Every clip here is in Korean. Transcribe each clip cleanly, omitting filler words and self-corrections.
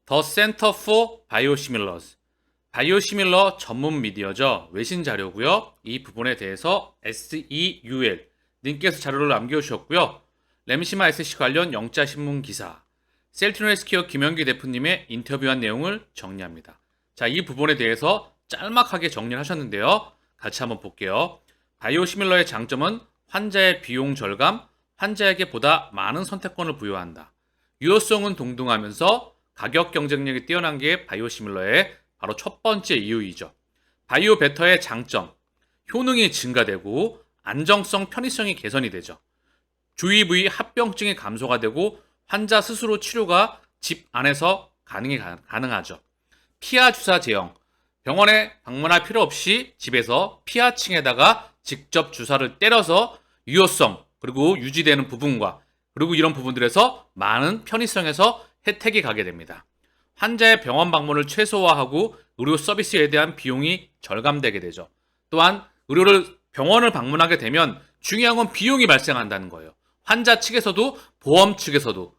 더 센터 포 바이오시밀러스. 바이오시밀러 전문 미디어죠. 외신 자료고요. 이 부분에 대해서 SEUL 님께서 자료를 남겨주셨고요. 램시마 SC 관련 영자 신문 기사, 셀트리온 헬스케어 김영기 대표님의 인터뷰한 내용을 정리합니다. 자, 이 부분에 대해서 짤막하게 정리를 하셨는데요. 같이 한번 볼게요. 바이오시밀러의 장점은 환자의 비용 절감, 환자에게 보다 많은 선택권을 부여한다. 유효성은 동등하면서 가격 경쟁력이 뛰어난 게 바이오시밀러의 바로 첫 번째 이유이죠. 바이오베터의 장점, 효능이 증가되고 안정성, 편의성이 개선이 되죠. 주의 부위 합병증이 감소가 되고 환자 스스로 치료가 집 안에서 가능하죠. 피하 주사 제형, 병원에 방문할 필요 없이 집에서 피하층에다가 직접 주사를 때려서 유효성 그리고 유지되는 부분과 그리고 이런 부분들에서 많은 편의성에서 혜택이 가게 됩니다. 환자의 병원 방문을 최소화하고 의료 서비스에 대한 비용이 절감되게 되죠. 또한 병원을 방문하게 되면 중요한 건 비용이 발생한다는 거예요. 환자 측에서도 보험 측에서도.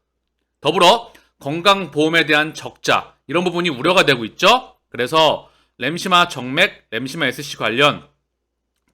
더불어 건강보험에 대한 적자 이런 부분이 우려가 되고 있죠. 그래서 램시마 정맥, 램시마 SC 관련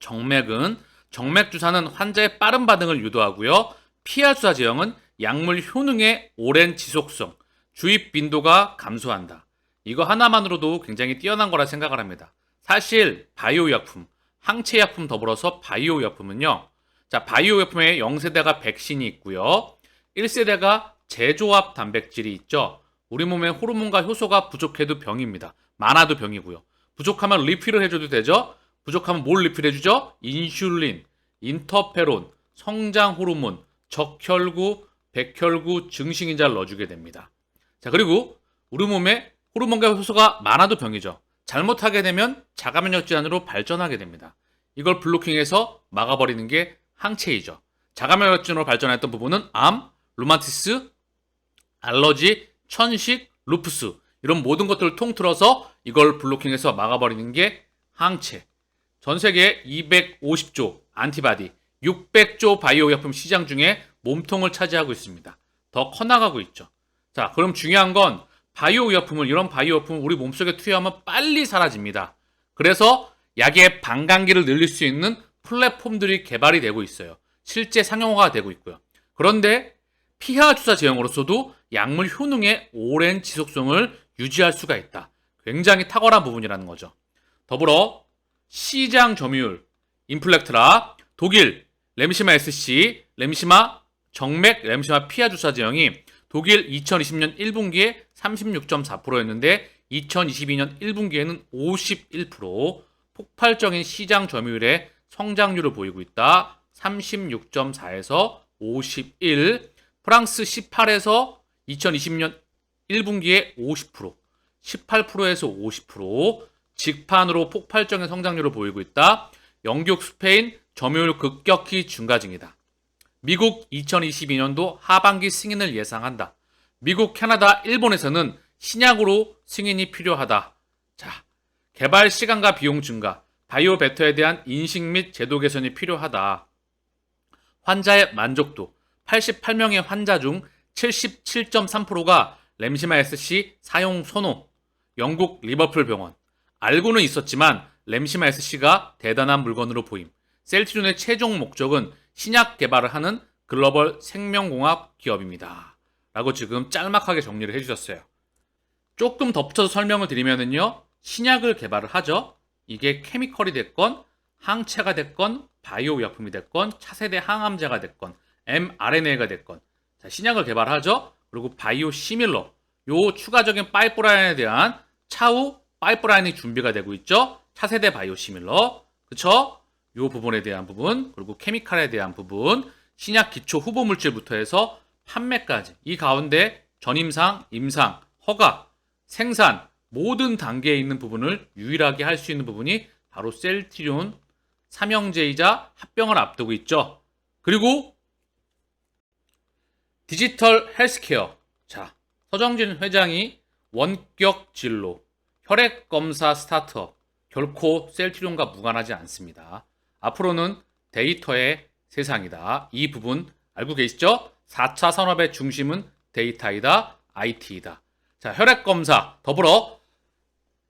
정맥은 정맥 주사는 환자의 빠른 반응을 유도하고요. 피하 주사 제형은 약물 효능의 오랜 지속성, 주입 빈도가 감소한다. 이거 하나만으로도 굉장히 뛰어난 거라 생각을 합니다. 사실 바이오 약품, 항체 약품 더불어서 바이오 약품은요. 자, 바이오 약품에 0세대가 백신이 있고요. 1세대가 재조합 단백질이 있죠. 우리 몸에 호르몬과 효소가 부족해도 병입니다. 많아도 병이고요. 부족하면 리필을 해줘도 되죠. 부족하면 뭘 리필해주죠? 인슐린, 인터페론, 성장 호르몬, 적혈구, 백혈구, 증식인자를 넣어주게 됩니다. 자, 그리고 우리 몸에 호르몬과 효소가 많아도 병이죠. 잘못하게 되면 자가면역 질환으로 발전하게 됩니다. 이걸 블로킹해서 막아버리는 게 항체이죠. 자가면역 질환으로 발전했던 부분은 암, 루마티스, 알러지, 천식, 루푸스 이런 모든 것들을 통틀어서 이걸 블로킹해서 막아버리는 게 항체. 전 세계 250조 안티바디, 600조 바이오 약품 시장 중에 몸통을 차지하고 있습니다. 더 커나가고 있죠. 자, 그럼 중요한 건 바이오 약품을 이런 바이오 약품을 우리 몸속에 투여하면 빨리 사라집니다. 그래서 약의 반감기를 늘릴 수 있는 플랫폼들이 개발이 되고 있어요. 실제 상용화가 되고 있고요. 그런데 피하 주사 제형으로서도 약물 효능의 오랜 지속성을 유지할 수가 있다. 굉장히 탁월한 부분이라는 거죠. 더불어 시장 점유율, 인플렉트라, 독일, 램시마 SC, 램시마 정맥, 램시마 피하 주사 제형이 독일 2020년 1분기에 36.4%였는데 2022년 1분기에는 51%, 폭발적인 시장 점유율의 성장률을 보이고 있다. 36.4에서 51, 프랑스 18에서 2020년 1분기에 50%, 18%에서 50%, 직판으로 폭발적인 성장률을 보이고 있다. 영국, 스페인 점유율 급격히 증가 중이다. 미국 2022년도 하반기 승인을 예상한다. 미국, 캐나다, 일본에서는 신약으로 승인이 필요하다. 자, 개발 시간과 비용 증가, 바이오 베터에 대한 인식 및 제도 개선이 필요하다. 환자의 만족도, 88명의 환자 중 77.3%가 램시마 SC 사용 선호. 영국 리버풀 병원. 알고는 있었지만 램시마 SC가 대단한 물건으로 보임. 셀트리온의 최종 목적은 신약 개발을 하는 글로벌 생명공학 기업입니다. 라고 지금 짤막하게 정리를 해주셨어요. 조금 덧붙여서 설명을 드리면은요, 신약을 개발을 하죠. 이게 케미컬이 됐건, 항체가 됐건, 바이오 약품이 됐건, 차세대 항암제가 됐건, mRNA가 됐건, 자, 신약을 개발하죠. 그리고 바이오 시밀러, 요 추가적인 파이프라인에 대한 차후 파이프라인이 준비가 되고 있죠. 차세대 바이오 시밀러, 그쵸? 요 부분에 대한 부분, 그리고 케미칼에 대한 부분, 신약 기초 후보 물질부터 해서 판매까지 이 가운데 전임상, 임상, 허가, 생산 모든 단계에 있는 부분을 유일하게 할 수 있는 부분이 바로 셀트리온 삼형제이자 합병을 앞두고 있죠. 그리고 디지털 헬스케어. 자, 서정진 회장이 원격 진로, 혈액 검사 스타트업 결코 셀트리온과 무관하지 않습니다. 앞으로는 데이터의 세상이다. 이 부분 알고 계시죠? 4차 산업의 중심은 데이터이다, IT이다. 자, 혈액검사, 더불어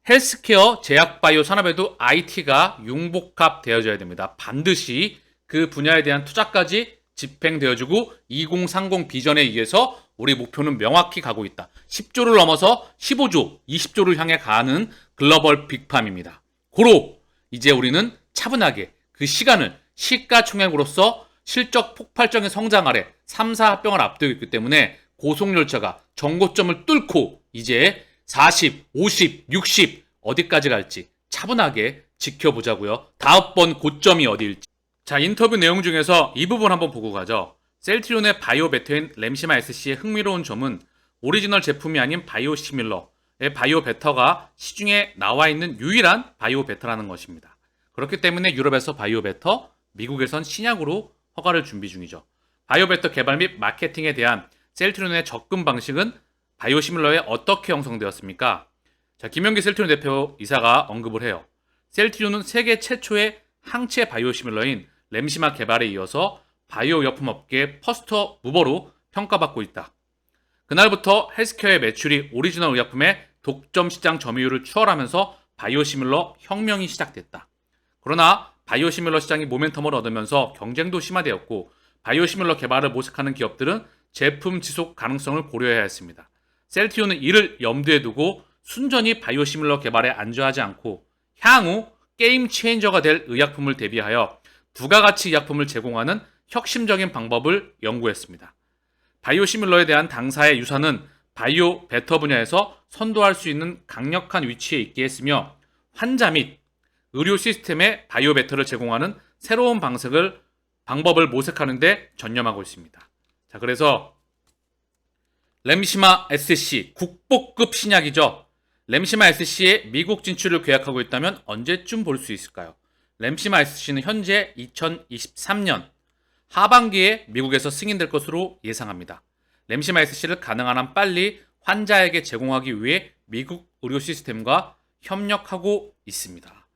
헬스케어, 제약바이오 산업에도 IT가 융복합되어져야 됩니다. 반드시 그 분야에 대한 투자까지 집행되어지고 2030 비전에 의해서 우리 목표는 명확히 가고 있다. 10조를 넘어서 15조, 20조를 향해 가는 글로벌 빅팜입니다. 고로 이제 우리는 차분하게 그 시간을 시가총액으로서 실적 폭발적인 성장 아래 3사 합병을 앞두고 있기 때문에 고속열차가 정고점을 뚫고 이제 40, 50, 60 어디까지 갈지 차분하게 지켜보자고요. 다음번 고점이 어디일지. 자, 인터뷰 내용 중에서 이 부분 한번 보고 가죠. 셀트리온의 바이오 베터인 램시마 SC의 흥미로운 점은 오리지널 제품이 아닌 바이오시밀러의 바이오 베터가 시중에 나와 있는 유일한 바이오 베터라는 것입니다. 그렇기 때문에 유럽에서 바이오 베터, 미국에선 신약으로 허가를 준비 중이죠. 바이오 베터 개발 및 마케팅에 대한 셀트리온의 접근 방식은 바이오시밀러에 어떻게 형성되었습니까? 자, 김영기 셀트리온 대표 이사가 언급을 해요. 셀트리온은 세계 최초의 항체 바이오시밀러인 램시마 개발에 이어서 바이오 의약품 업계 퍼스트 무버로 평가받고 있다. 그날부터 헬스케어의 매출이 오리지널 의약품의 독점 시장 점유율을 추월하면서 바이오시밀러 혁명이 시작됐다. 그러나 바이오시밀러 시장이 모멘텀을 얻으면서 경쟁도 심화되었고 바이오시밀러 개발을 모색하는 기업들은 제품 지속 가능성을 고려해야 했습니다. 셀트리온은 이를 염두에 두고 순전히 바이오시밀러 개발에 안주하지 않고 향후 게임 체인저가 될 의약품을 대비하여 부가가치 의약품을 제공하는 혁신적인 방법을 연구했습니다. 바이오시밀러에 대한 당사의 유산은 바이오 베터 분야에서 선도할 수 있는 강력한 위치에 있게 했으며 환자 및 의료 시스템에 바이오 베터를 제공하는 새로운 방법을 모색하는 데 전념하고 있습니다. 자, 그래서 램시마 SC 국보급 신약이죠. 램시마 SC의 미국 진출을 계획하고 있다면 언제쯤 볼 수 있을까요? 램시마 SC는 현재 2023년 하반기에 미국에서 승인될 것으로 예상합니다. 램시마 SC를 가능한 한 빨리 환자에게 제공하기 위해 미국 의료 시스템과 협력하고 있습니다.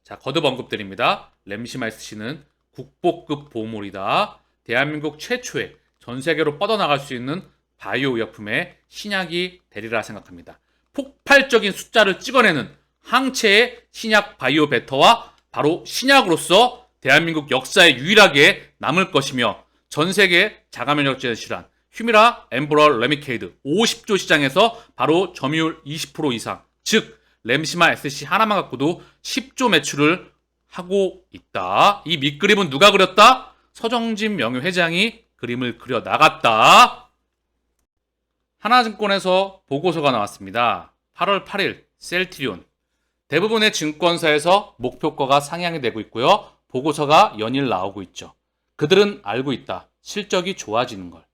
자, 거듭 언급드립니다. 램시마 SC는 국보급 보물이다. 대한민국 최초의 전 세계로 뻗어나갈 수 있는 바이오 의약품의 신약이 되리라 생각합니다. 폭발적인 숫자를 찍어내는 항체의 신약 바이오 베터와 바로 신약으로서 대한민국 역사에 유일하게 남을 것이며 전 세계 자가면역제 질환 휴미라 엠브럴 레미케이드 50조 시장에서 바로 점유율 20% 이상, 즉 램시마 SC 하나만 갖고도 10조 매출을 하고 있다. 이 밑그림은 누가 그렸다? 서정진 명예회장이 그림을 그려 나갔다. 하나증권에서 보고서가 나왔습니다. 8월 8일 셀트리온 대부분의 증권사에서 목표가가 상향이 되고 있고요. 보고서가 연일 나오고 있죠. 그들은 알고 있다. 실적이 좋아지는 걸.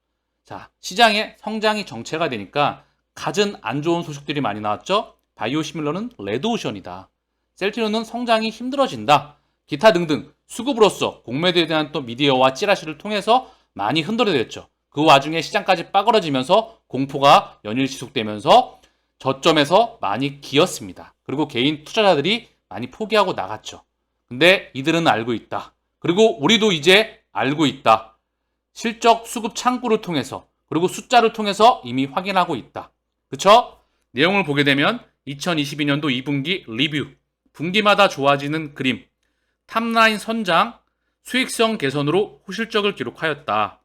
자, 시장의 성장이 정체가 되니까 갖은 안 좋은 소식들이 많이 나왔죠. 바이오시밀러는 레드오션이다. 셀트리온은 성장이 힘들어진다. 기타 등등 수급으로서 공매도에 대한 또 미디어와 찌라시를 통해서 많이 흔들어댔죠. 그 와중에 시장까지 빠그러지면서 공포가 연일 지속되면서 저점에서 많이 기었습니다. 그리고 개인 투자자들이 많이 포기하고 나갔죠. 근데 이들은 알고 있다. 그리고 우리도 이제 알고 있다. 실적 수급 창구를 통해서 그리고 숫자를 통해서 이미 확인하고 있다. 그쵸? 내용을 보게 되면 2022년도 2분기 리뷰, 분기마다 좋아지는 그림, 탑라인 선장, 수익성 개선으로 호실적을 기록하였다.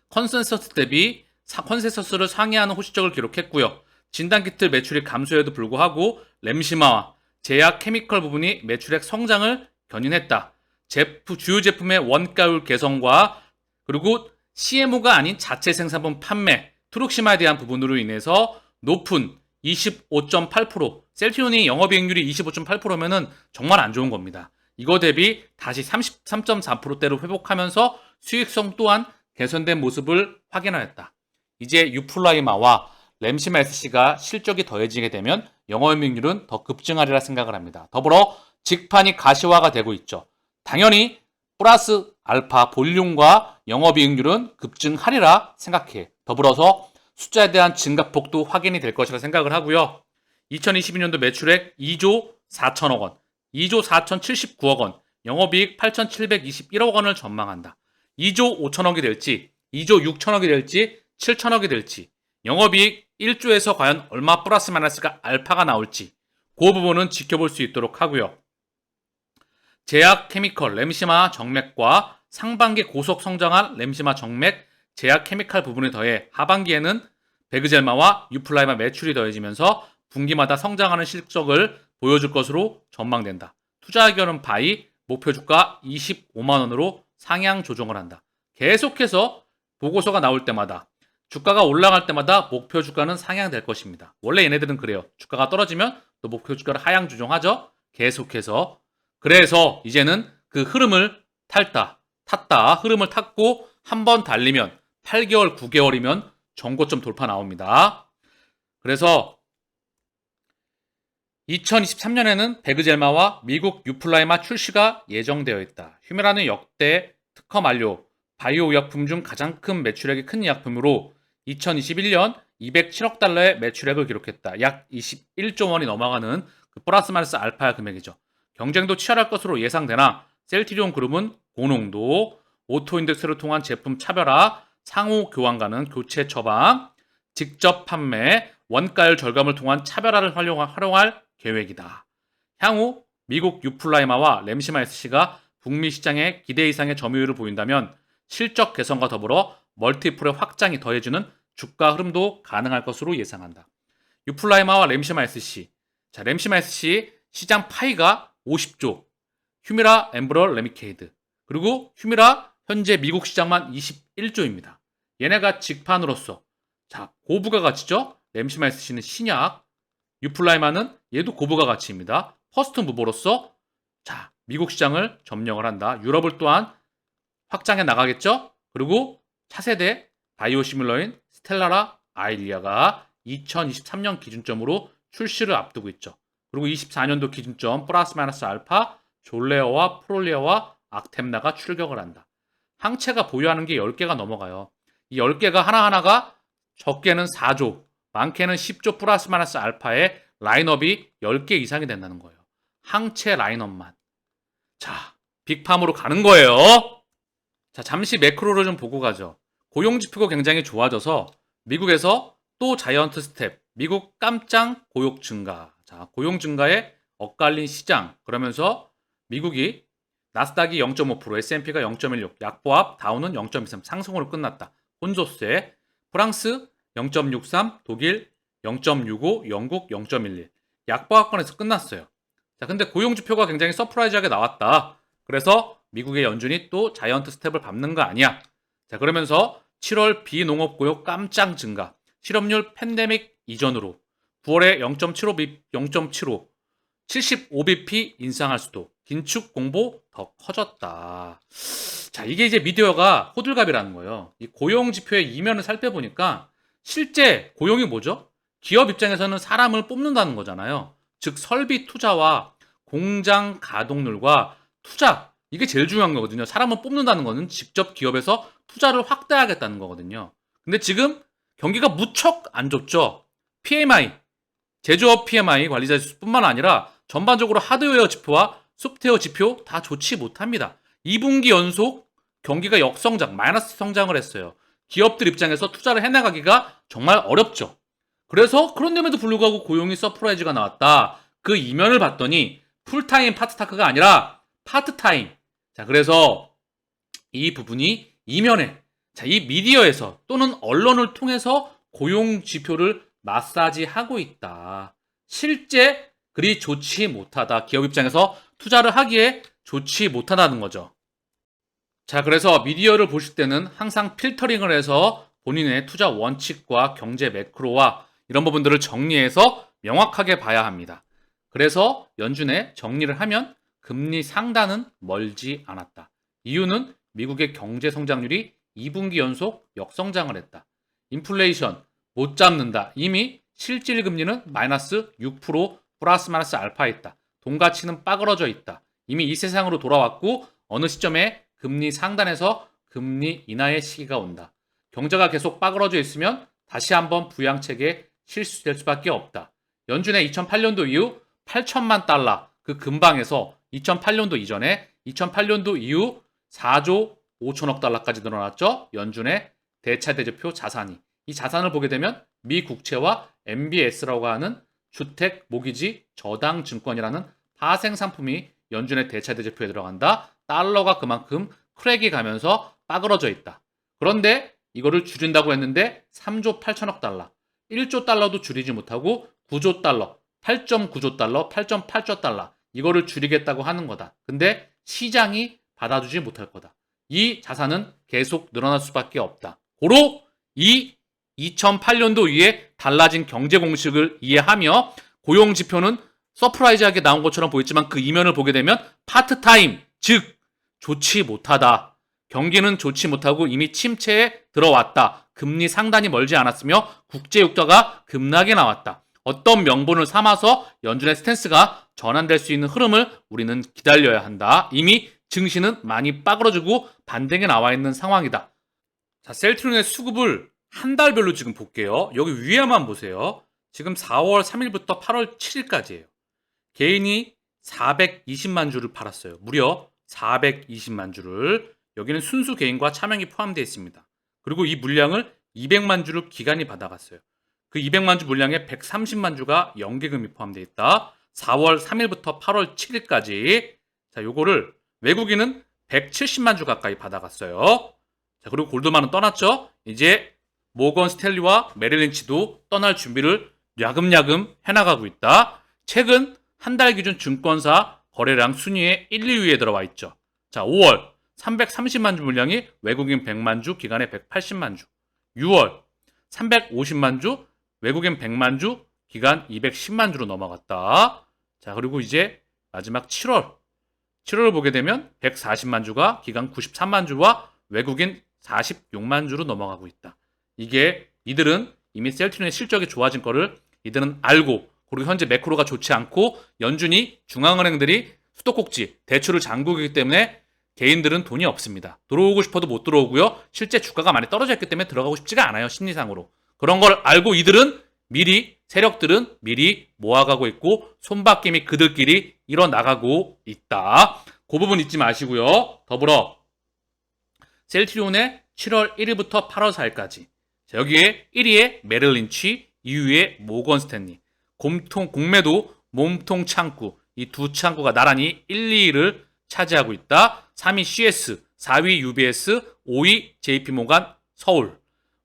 컨센서스를 상회하는 호실적을 기록했고요. 진단키트 매출이 감소에도 불구하고 램시마와 제약 케미컬 부분이 매출액 성장을 견인했다. 주요 제품의 원가율 개선과 그리고 CMO가 아닌 자체 생산품 판매, 트룩시마에 대한 부분으로 인해서 높은 25.8%, 셀트리온이 영업이익률이 25.8%면은 정말 안 좋은 겁니다. 이거 대비 다시 33.4%대로 회복하면서 수익성 또한 개선된 모습을 확인하였다. 이제 유플라이마와 램시마 SC가 실적이 더해지게 되면 영업이익률은 더 급증하리라 생각을 합니다. 더불어 직판이 가시화가 되고 있죠. 당연히 플러스 알파 볼륨과 영업이익률은 급증하리라 생각해. 더불어서 숫자에 대한 증가폭도 확인이 될 것이라 생각을 하고요. 2022년도 매출액 2조 4천억 원, 2조 4,079억 원, 영업이익 8,721억 원을 전망한다. 2조 5천억이 될지, 2조 6천억이 될지, 7천억이 될지, 영업이익 21조에서 과연 얼마 플러스 마이너스가 알파가 나올지 그 부분은 지켜볼 수 있도록 하고요. 제약 케미컬 램시마 정맥과 상반기 고속 성장한 램시마 정맥 제약 케미칼 부분에 더해 하반기에는 베그젤마와 유플라이마 매출이 더해지면서 분기마다 성장하는 실적을 보여줄 것으로 전망된다. 투자 의견은 바이, 목표 주가 25만원으로 상향 조정을 한다. 계속해서 보고서가 나올 때마다 주가가 올라갈 때마다 목표 주가는 상향될 것입니다. 원래 얘네들은 그래요. 주가가 떨어지면 또 목표 주가를 하향 조정하죠. 계속해서. 그래서 이제는 그 흐름을 탔다. 흐름을 탔고 한번 달리면 8개월, 9개월이면 전고점 돌파 나옵니다. 그래서 2023년에는 베그젤마와 미국 유플라이마 출시가 예정되어 있다. 휴메라는 역대 특허 만료, 바이오 의약품 중 가장 큰 매출액이 큰 의약품으로 2021년 207억 달러의 매출액을 기록했다. 약 21조 원이 넘어가는 그 플러스 마이너스 알파의 금액이죠. 경쟁도 치열할 것으로 예상되나 셀트리온 그룹은 고농도, 오토인덱스를 통한 제품 차별화, 상호 교환가능 교체 처방, 직접 판매, 원가율 절감을 통한 차별화를 활용할 계획이다. 향후 미국 유플라이마와 램시마 SC가 북미 시장에 기대 이상의 점유율을 보인다면 실적 개선과 더불어 멀티플의 확장이 더해주는 주가 흐름도 가능할 것으로 예상한다. 유플라이마와 램시마 SC. 자, 램시마 SC 시장 파이가 50조. 휴미라 엠브럴 레미케이드. 그리고 휴미라 현재 미국 시장만 21조입니다. 얘네가 직판으로서 자, 고부가 가치죠. 램시마 SC는 신약. 유플라이마는 얘도 고부가 가치입니다. 퍼스트 무버로서 자, 미국 시장을 점령을 한다. 유럽을 또한 확장해 나가겠죠. 그리고 차세대 바이오시밀러인 스텔라라 아일리아가 2023년 기준점으로 출시를 앞두고 있죠. 그리고 24년도 기준점 플러스 마이너스 알파, 졸레어와 프롤리아와 악템나가 출격을 한다. 항체가 보유하는 게 10개가 넘어가요. 이 10개가 하나하나가 적게는 4조, 많게는 10조 플러스 마이너스 알파의 라인업이 10개 이상이 된다는 거예요. 항체 라인업만. 자, 빅팜으로 가는 거예요. 자, 잠시 매크로를 좀 보고 가죠. 고용지표가 굉장히 좋아져서 미국에서 또 자이언트 스텝, 미국 깜짝 고용 증가. 자, 고용 증가에 엇갈린 시장. 그러면서 미국이 나스닥이 0.5%, S&P가 0.16, 약보합, 다우는 0.23 상승으로 끝났다. 혼조세. 프랑스 0.63, 독일 0.65, 영국 0.11. 약보합권에서 끝났어요. 자, 근데 고용지표가 굉장히 서프라이즈하게 나왔다. 그래서 미국의 연준이 또 자이언트 스텝을 밟는 거 아니야. 자, 그러면서 7월 비농업 고용 깜짝 증가. 실업률 팬데믹 이전으로 9월에 0.75, 75bp 인상할 수도. 긴축 공보 더 커졌다. 자, 이게 이제 미디어가 호들갑이라는 거예요. 이 고용 지표의 이면을 살펴보니까 실제 고용이 뭐죠? 기업 입장에서는 사람을 뽑는다는 거잖아요. 즉 설비 투자와 공장 가동률과 투자, 이게 제일 중요한 거거든요. 사람을 뽑는다는 거는 직접 기업에서 투자를 확대하겠다는 거거든요. 근데 지금 경기가 무척 안 좋죠. PMI, 제조업 PMI 관리자 지수뿐만 아니라 전반적으로 하드웨어 지표와 소프트웨어 지표 다 좋지 못합니다. 2분기 연속 경기가 역성장, 마이너스 성장을 했어요. 기업들 입장에서 투자를 해나가기가 정말 어렵죠. 그래서 그런데도 불구하고 고용이 서프라이즈가 나왔다. 그 이면을 봤더니 풀타임 파트타크가 아니라 파트타임. 자, 그래서 이 부분이 이면에, 자, 이 미디어에서 또는 언론을 통해서 고용 지표를 마사지하고 있다. 실제 그리 좋지 못하다. 기업 입장에서 투자를 하기에 좋지 못하다는 거죠. 자, 그래서 미디어를 보실 때는 항상 필터링을 해서 본인의 투자 원칙과 경제 매크로와 이런 부분들을 정리해서 명확하게 봐야 합니다. 그래서 연준에 정리를 하면 금리 상단은 멀지 않았다. 이유는 미국의 경제 성장률이 2분기 연속 역성장을 했다. 인플레이션 못 잡는다. 이미 실질 금리는 마이너스 6% 플러스 마이너스 알파에 있다. 돈 가치는 빠그러져 있다. 이미 이 세상으로 돌아왔고 어느 시점에 금리 상단에서 금리 인하의 시기가 온다. 경제가 계속 빠그러져 있으면 다시 한번 부양책에 실수될 수밖에 없다. 연준의 2008년도 이후 8천만 달러 그 근방에서 2008년도 이전에 2008년도 이후 4조 5천억 달러까지 늘어났죠. 연준의 대차대조표 자산이. 이 자산을 보게 되면 미 국채와 MBS라고 하는 주택 모기지 저당 증권이라는 파생 상품이 연준의 대차 대조표에 들어간다. 달러가 그만큼 크랙이 가면서 빠그러져 있다. 그런데 이거를 줄인다고 했는데 3조 8천억 달러, 1조 달러도 줄이지 못하고 9조 달러, 8.9조 달러, 8.8조 달러 이거를 줄이겠다고 하는 거다. 근데 시장이 받아주지 못할 거다. 이 자산은 계속 늘어날 수밖에 없다. 고로 이 2008년도 이후에 달라진 경제 공식을 이해하며 고용 지표는 서프라이즈하게 나온 것처럼 보였지만 그 이면을 보게 되면 파트타임, 즉 좋지 못하다. 경기는 좋지 못하고 이미 침체에 들어왔다. 금리 상단이 멀지 않았으며 국제 유가가 급락에 나왔다. 어떤 명분을 삼아서 연준의 스탠스가 전환될 수 있는 흐름을 우리는 기다려야 한다. 이미 증시는 많이 빠그러지고 반등에 나와 있는 상황이다. 자, 셀트리온의 수급을 한 달별로 지금 볼게요. 여기 위에만 보세요. 지금 4월 3일부터 8월 7일까지예요. 개인이 420만 주를 팔았어요. 무려 420만 주를. 여기는 순수 개인과 차명이 포함되어 있습니다. 그리고 이 물량을 200만 주를 기관이 받아갔어요. 그 200만 주 물량에 130만 주가 연계금이 포함되어 있다. 4월 3일부터 8월 7일까지. 자, 요거를 외국인은 170만 주 가까이 받아갔어요. 자, 그리고 골드만은 떠났죠. 이제 모건 스탠리와 메릴 린치도 떠날 준비를 야금야금 해나가고 있다. 최근 한 달 기준 증권사 거래량 순위에 1, 2위에 들어와 있죠. 자, 5월 330만 주 물량이 외국인 100만 주, 기관에 180만 주. 6월 350만 주, 외국인 100만 주, 기간 210만 주로 넘어갔다. 자, 그리고 이제 마지막 7월을 보게 되면 140만 주가 기간 93만 주와 외국인 46만 주로 넘어가고 있다. 이게 이들은 이미 셀트리온의 실적이 좋아진 거를 이들은 알고, 그리고 현재 매크로가 좋지 않고 연준이 중앙은행들이 수도꼭지 대출을 잠그기 때문에 개인들은 돈이 없습니다. 들어오고 싶어도 못 들어오고요. 실제 주가가 많이 떨어져 있기 때문에 들어가고 싶지가 않아요. 심리상으로. 그런 걸 알고 이들은 세력들은 미리 모아가고 있고 손바뀜이 그들끼리 일어나가고 있다. 그 부분 잊지 마시고요. 더불어 셀트리온의 7월 1일부터 8월 4일까지. 자, 여기에 1위에 메릴 린치, 2위에 모건 스탠리. 공매도 몸통 창구. 이 두 창구가 나란히 1, 2위를 차지하고 있다. 3위 CS, 4위 UBS, 5위 JP모간 서울.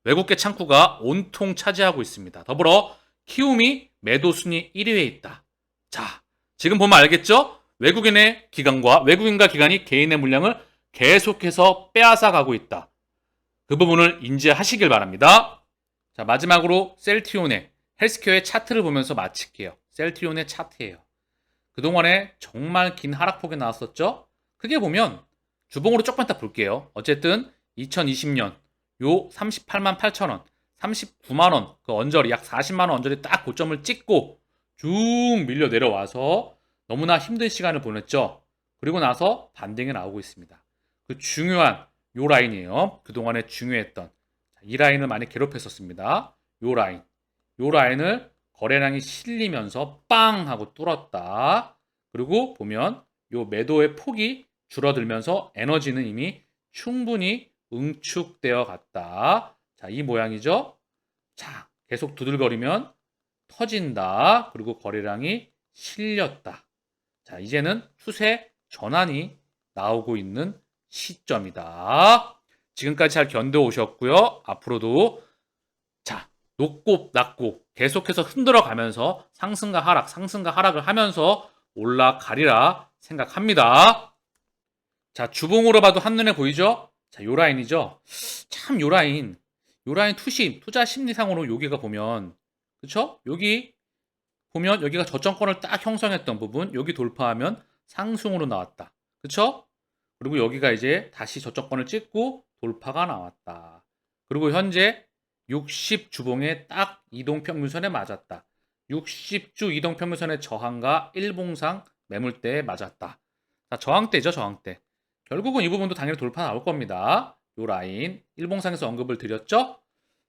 외국계 창구가 온통 차지하고 있습니다. 더불어 키움이 매도 순위 1위에 있다. 자, 지금 보면 알겠죠? 외국인과 기관이 개인의 물량을 계속해서 빼앗아 가고 있다. 그 부분을 인지하시길 바랍니다. 자, 마지막으로 셀트리온의 헬스케어의 차트를 보면서 마칠게요. 셀트리온의 차트예요. 그동안에 정말 긴 하락폭이 나왔었죠? 크게 보면 주봉으로 조금 이따 볼게요. 어쨌든 2020년 요 38만 8천 원, 39만 원, 그 언저리 약 40만 원 언저리 딱 고점을 찍고 쭉 밀려 내려와서 너무나 힘든 시간을 보냈죠. 그리고 나서 반등이 나오고 있습니다. 그 중요한 요 라인이에요. 그동안에 중요했던 이 라인을 많이 괴롭혔었습니다. 요 라인을 거래량이 실리면서 빵 하고 뚫었다. 그리고 보면 요 매도의 폭이 줄어들면서 에너지는 이미 충분히 응축되어 갔다. 자, 이 모양이죠. 자, 계속 두들거리면 터진다. 그리고 거래량이 실렸다. 자, 이제는 추세 전환이 나오고 있는 시점이다. 지금까지 잘 견뎌오셨고요. 앞으로도 자, 높고 낮고 계속해서 흔들어 가면서 상승과 하락을 하면서 올라가리라 생각합니다. 자, 주봉으로 봐도 한눈에 보이죠? 자, 요 라인이죠? 참 요 라인 투자 심리상으로 여기가 보면, 그쵸? 여기 보면 여기가 저점권을 딱 형성했던 부분, 여기 돌파하면 상승으로 나왔다. 그쵸? 그리고 여기가 이제 다시 저점권을 찍고 돌파가 나왔다. 그리고 현재 60주봉에 딱 이동평균선에 맞았다. 60주 이동평균선의 저항과 일봉상 매물대에 맞았다. 자, 저항대죠, 저항대. 결국은 이 부분도 당연히 돌파 나올 겁니다. 요 라인, 일봉상에서 언급을 드렸죠?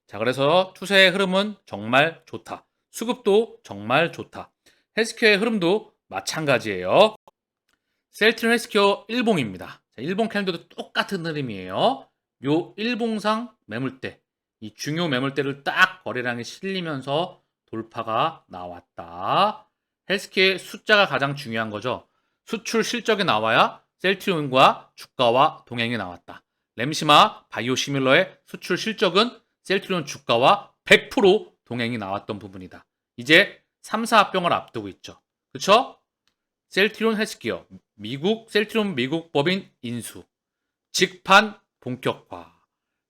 자, 그래서 추세의 흐름은 정말 좋다. 수급도 정말 좋다. 헬스케어의 흐름도 마찬가지예요. 셀트리온 헬스케어 일봉입니다. 자, 일봉 캘린더도 똑같은 흐름이에요. 요 일봉상 매물대, 이 중요 매물대를 딱 거래량이 실리면서 돌파가 나왔다. 헬스케어의 숫자가 가장 중요한 거죠. 수출 실적이 나와야 셀트리온과 주가와 동행이 나왔다. 램시마 바이오시밀러의 수출 실적은 셀트리온 주가와 100% 동행이 나왔던 부분이다. 이제 3사 합병을 앞두고 있죠. 그쵸? 셀트리온 헬스케어, 셀트리온 미국 법인 인수, 직판 본격화,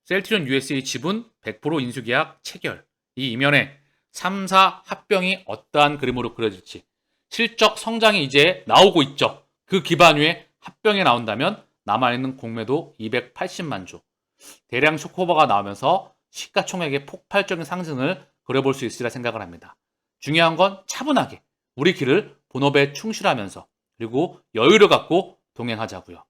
셀트리온 USA 지분 100% 인수계약 체결. 이 이면에 3사 합병이 어떠한 그림으로 그려질지, 실적 성장이 이제 나오고 있죠. 그 기반 위에 합병이 나온다면 남아있는 공매도 280만 주, 대량 쇼크오버가 나오면서 시가총액의 폭발적인 상승을 그려볼 수 있으리라 생각을 합니다. 중요한 건 차분하게 우리 길을 본업에 충실하면서 그리고 여유를 갖고 동행하자고요.